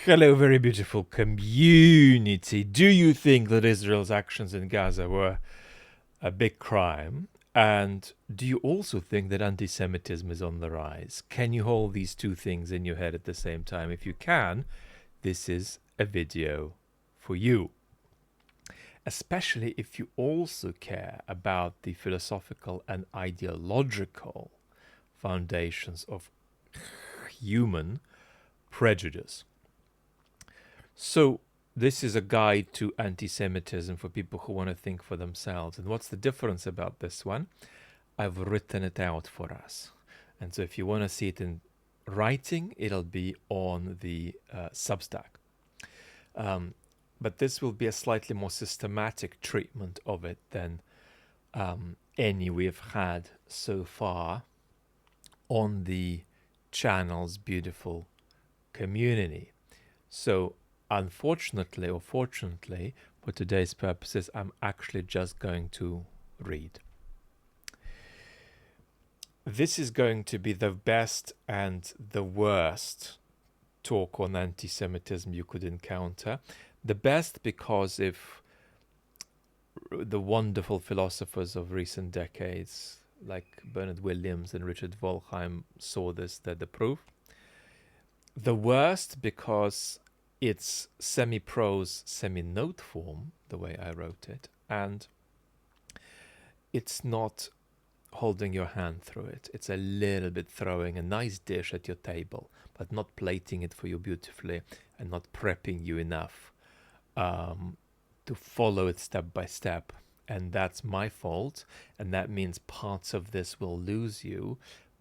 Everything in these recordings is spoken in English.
Hello, very beautiful community. Do you think that Israel's actions in Gaza were a big crime? And do you also think that anti-Semitism is on the rise? Can you hold these two things in your head at the same time? If you can, this is a video for you. Especially if you also care about the philosophical and ideological foundations of human prejudice. So this is a guide to anti-Semitism for people who want to think for themselves. And what's the difference about this one? I've written it out for us. And so if you want to see it in writing, it'll be on the SUBSTACK. But this will be a slightly more systematic treatment of it than any we've had so far on the channel's beautiful community. So unfortunately or fortunately, for today's purposes, I'm actually just going to read. This is going to be the best and the worst talk on anti-Semitism you could encounter. The best because if the wonderful philosophers of recent decades, like Bernard Williams and Richard Wolheim, saw this, they're the proof. The worst because it's semi-prose, semi-note form, the way I wrote it, and it's not holding your hand through it. It's a little bit throwing a nice dish at your table, but not plating it for you beautifully and not prepping you enough to follow it step by step. And that's my fault, and that means parts of this will lose you,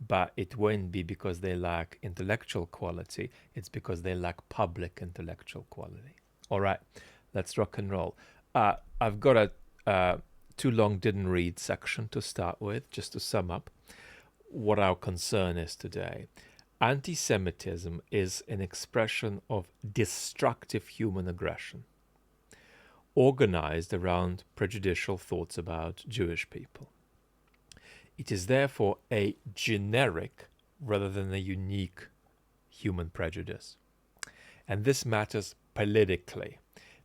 but it won't be because they lack intellectual quality. It's because they lack public intellectual quality. All right, let's rock and roll. I've got a too long didn't read section to start with, just to sum up what our concern is today. Anti-Semitism is an expression of destructive human aggression, organized around prejudicial thoughts about Jewish people. It is therefore a generic rather than a unique human prejudice. And this matters politically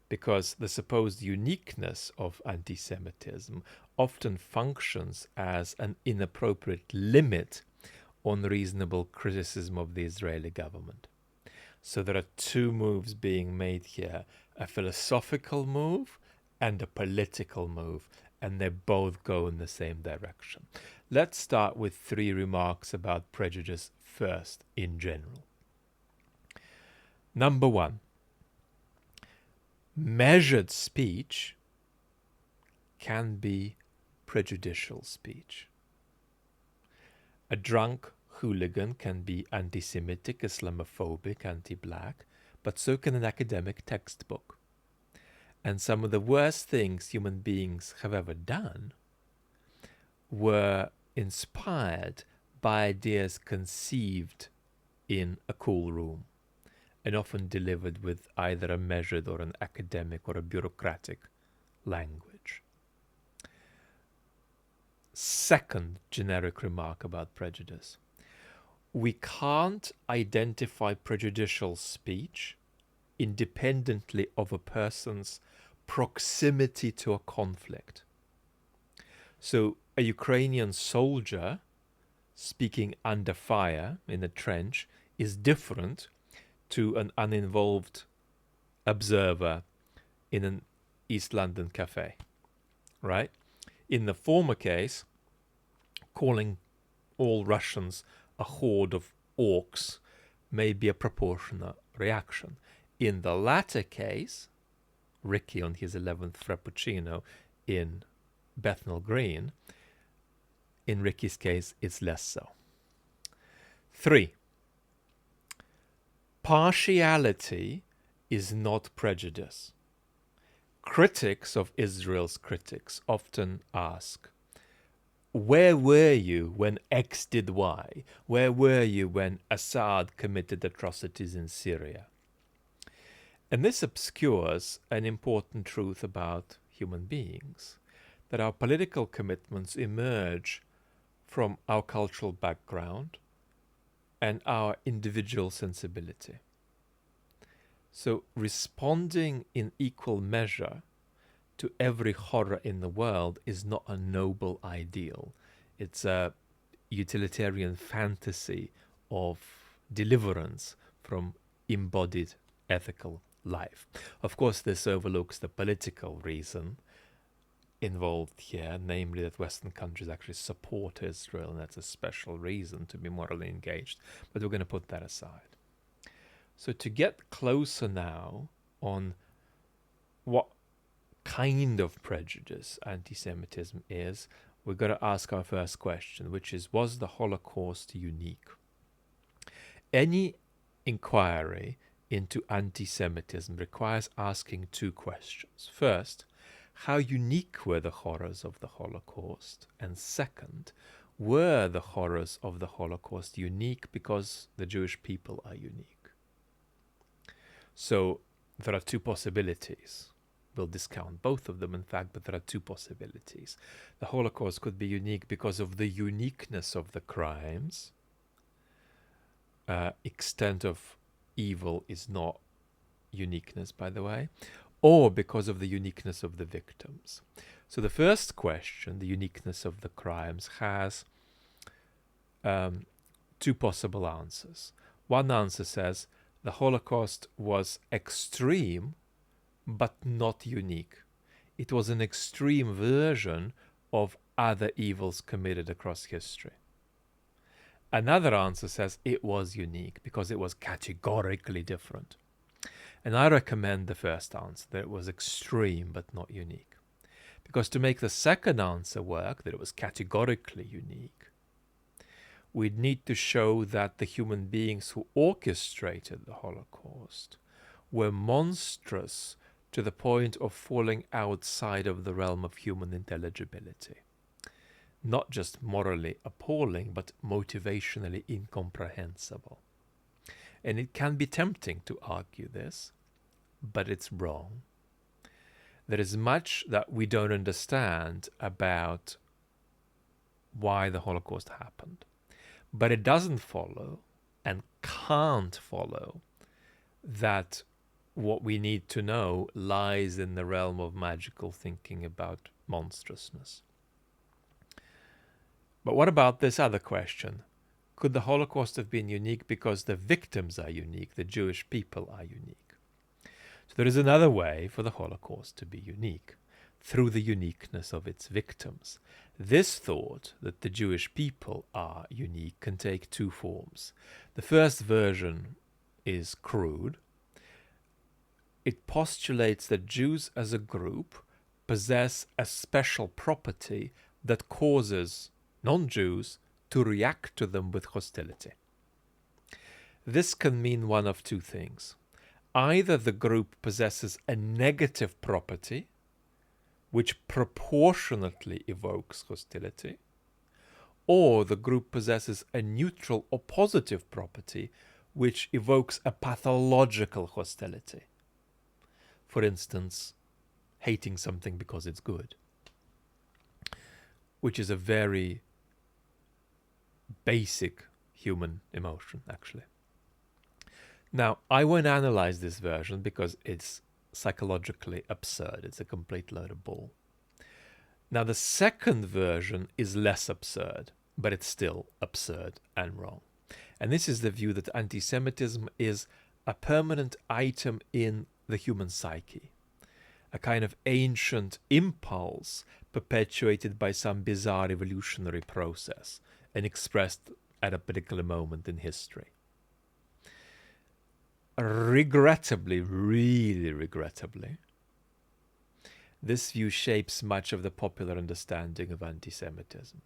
because the supposed uniqueness of anti-Semitism often functions as an inappropriate limit on reasonable criticism of the Israeli government. So there are two moves being made here, a philosophical move and a political move, and they both go in the same direction. Let's start with three remarks about prejudice first in general. Number one, measured speech can be prejudicial speech. A drunk hooligan can be anti-Semitic, Islamophobic, anti-black, but so can an academic textbook. And some of the worst things human beings have ever done were inspired by ideas conceived in a cool room and often delivered with either a measured or an academic or a bureaucratic language. Second generic remark about prejudice. We can't identify prejudicial speech independently of a person's proximity to a conflict. So a Ukrainian soldier speaking under fire in a trench is different to an uninvolved observer in an East London cafe, right? In the former case, calling all Russians a horde of orcs may be a proportionate reaction. In the latter case, Ricky on his 11th Frappuccino in Bethnal Green, in Ricky's case, it's less so. 3. Partiality is not prejudice. Critics of Israel's critics often ask, where were you when X did Y? Where were you when Assad committed atrocities in Syria? And this obscures an important truth about human beings, that our political commitments emerge from our cultural background and our individual sensibility. So responding in equal measure to every horror in the world is not a noble ideal. It's a utilitarian fantasy of deliverance from embodied ethical life. Of course, this overlooks the political reason involved here, namely that Western countries actually support Israel, and that's a special reason to be morally engaged. But we're going to put that aside. So to get closer now on what kind of prejudice anti-Semitism is, we've got to ask our first question, which is, was the Holocaust unique? Any inquiry into anti-Semitism requires asking two questions. First, how unique were the horrors of the Holocaust? And second, were the horrors of the Holocaust unique because the Jewish people are unique? So there are two possibilities. We'll discount both of them, in fact, but there are two possibilities. The Holocaust could be unique because of the uniqueness of the crimes. Extent of evil is not uniqueness, by the way, or because of the uniqueness of the victims. So the first question, the uniqueness of the crimes, has two possible answers. One answer says the Holocaust was extreme, but not unique. It was an extreme version of other evils committed across history. Another answer says it was unique because it was categorically different. And I recommend the first answer, that it was extreme but not unique. Because to make the second answer work, that it was categorically unique, we'd need to show that the human beings who orchestrated the Holocaust were monstrous to the point of falling outside of the realm of human intelligibility. Not just morally appalling, but motivationally incomprehensible. And it can be tempting to argue this, but it's wrong. There is much that we don't understand about why the Holocaust happened. But it doesn't follow, and can't follow, that what we need to know lies in the realm of magical thinking about monstrousness. But what about this other question? Could the Holocaust have been unique because the victims are unique, the Jewish people are unique? So there is another way for the Holocaust to be unique, through the uniqueness of its victims. This thought that the Jewish people are unique can take two forms. The first version is crude. It postulates that Jews as a group possess a special property that causes non-Jews to react to them with hostility. This can mean one of two things. Either the group possesses a negative property, which proportionately evokes hostility, or the group possesses a neutral or positive property, which evokes a pathological hostility. For instance, hating something because it's good, which is a very basic human emotion, actually. Now, I won't analyze this version because it's psychologically absurd. It's a complete load of bull. Now, the second version is less absurd, but it's still absurd and wrong. And this is the view that anti-Semitism is a permanent item in the human psyche, a kind of ancient impulse perpetuated by some bizarre evolutionary process and expressed at a particular moment in history. Regrettably, really regrettably, this view shapes much of the popular understanding of anti-Semitism.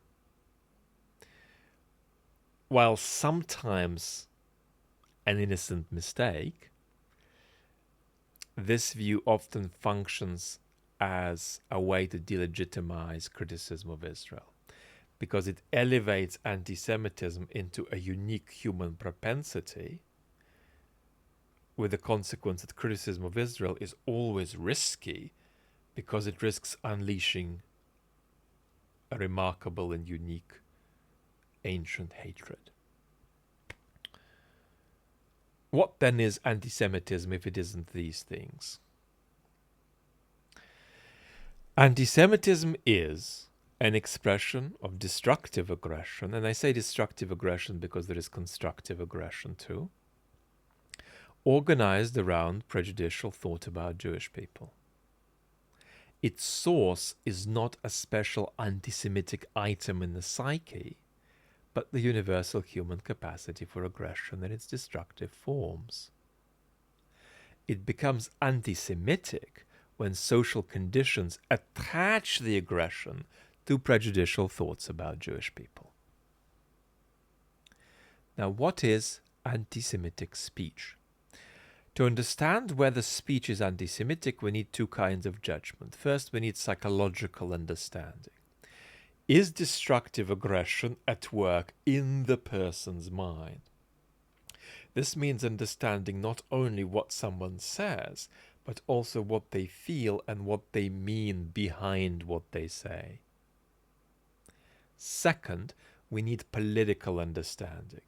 While sometimes an innocent mistake, this view often functions as a way to delegitimize criticism of Israel, because it elevates anti-Semitism into a unique human propensity, with the consequence that criticism of Israel is always risky because it risks unleashing a remarkable and unique ancient hatred. What then is anti-Semitism if it isn't these things? Anti-Semitism is an expression of destructive aggression, and I say destructive aggression because there is constructive aggression too, organized around prejudicial thought about Jewish people. Its source is not a special anti-Semitic item in the psyche, but the universal human capacity for aggression in its destructive forms. It becomes anti-Semitic when social conditions attach the aggression to prejudicial thoughts about Jewish people. Now, what is anti-Semitic speech? To understand whether speech is anti-Semitic, we need two kinds of judgment. First, we need psychological understanding. Is destructive aggression at work in the person's mind? This means understanding not only what someone says, but also what they feel and what they mean behind what they say. Second, we need political understanding.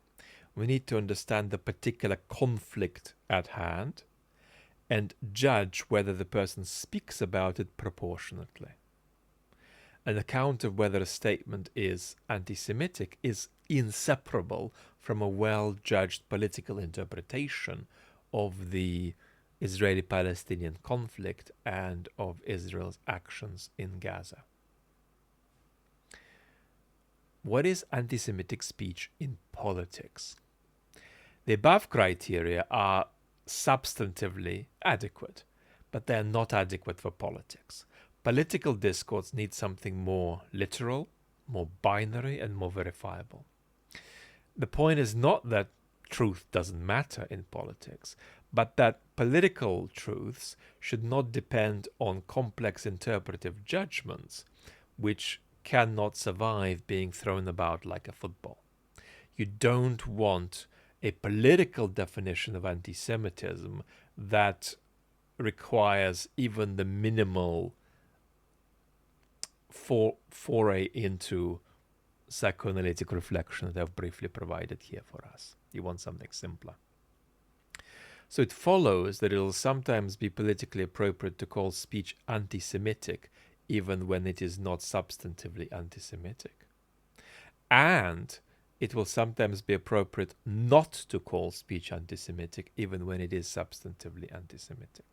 We need to understand the particular conflict at hand and judge whether the person speaks about it proportionately. An account of whether a statement is anti-Semitic is inseparable from a well-judged political interpretation of the Israeli-Palestinian conflict and of Israel's actions in Gaza. What is anti-Semitic speech in politics? The above criteria are substantively adequate, but they are not adequate for politics. Political discourse needs something more literal, more binary, and more verifiable. The point is not that truth doesn't matter in politics, but that political truths should not depend on complex interpretive judgments, which cannot survive being thrown about like a football. You don't want a political definition of anti-Semitism that requires even the minimal foray into psychoanalytic reflection that I've briefly provided here for us. You want something simpler. So it follows that it will sometimes be politically appropriate to call speech anti-Semitic even when it is not substantively anti-Semitic. And it will sometimes be appropriate not to call speech anti-Semitic even when it is substantively anti-Semitic.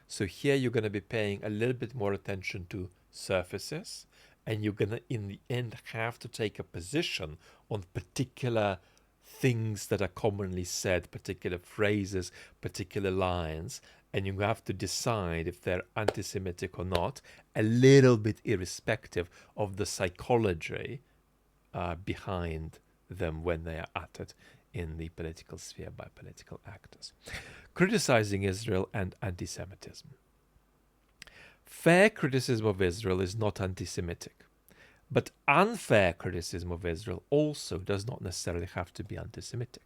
So here you're going to be paying a little bit more attention to surfaces, and you're going to, in the end, have to take a position on particular things that are commonly said, particular phrases, particular lines, and you have to decide if they're anti-Semitic or not, a little bit irrespective of the psychology behind them when they are uttered in the political sphere by political actors. Criticizing Israel and anti-Semitism. Fair criticism of Israel is not anti-Semitic, but unfair criticism of Israel also does not necessarily have to be anti-Semitic.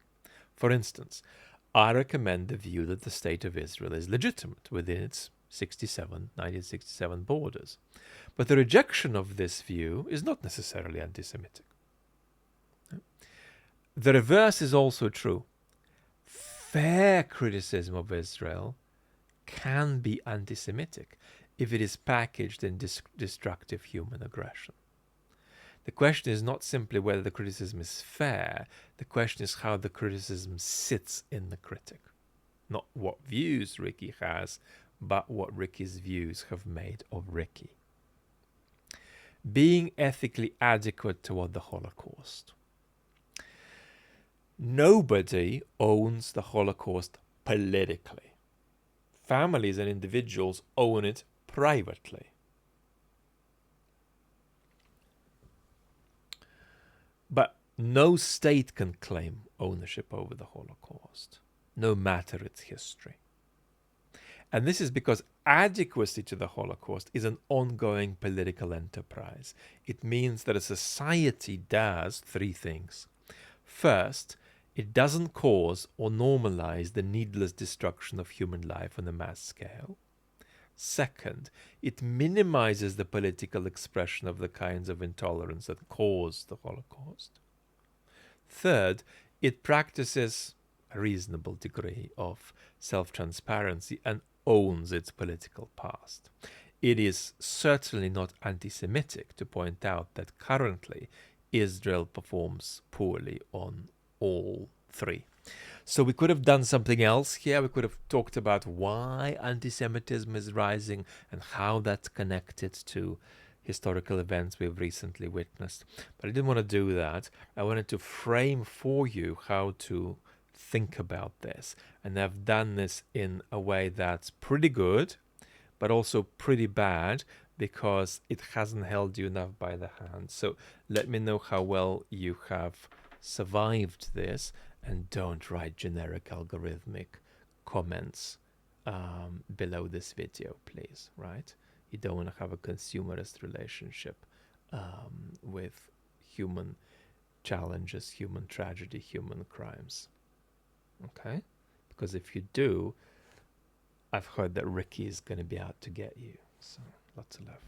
For instance, I recommend the view that the state of Israel is legitimate within its 1967 borders, but the rejection of this view is not necessarily anti-Semitic. The reverse is also true. Fair criticism of Israel can be anti-Semitic if it is packaged in destructive human aggression. The question is not simply whether the criticism is fair, the question is how the criticism sits in the critic. Not what views Ricky has, but what Ricky's views have made of Ricky. Being ethically adequate toward the Holocaust. Nobody owns the Holocaust politically. Families and individuals own it privately. But no state can claim ownership over the Holocaust, no matter its history. And this is because adequacy to the Holocaust is an ongoing political enterprise. It means that a society does three things. First, it doesn't cause or normalize the needless destruction of human life on a mass scale. Second, it minimizes the political expression of the kinds of intolerance that caused the Holocaust. Third, it practices a reasonable degree of self-transparency and owns its political past. It is certainly not anti-Semitic to point out that currently Israel performs poorly on all three. So we could have done something else here. We could have talked about why anti-Semitism is rising and how that's connected to historical events we've recently witnessed. But I didn't want to do that. I wanted to frame for you how to think about this. And I've done this in a way that's pretty good, but also pretty bad, because it hasn't held you enough by the hand. So let me know how well you have survived this, and don't write generic algorithmic comments below this video, please, right? You don't want to have a consumerist relationship with human challenges, human tragedy, human crimes, okay? Because if you do, I've heard that Ricky is going to be out to get you. So lots of love.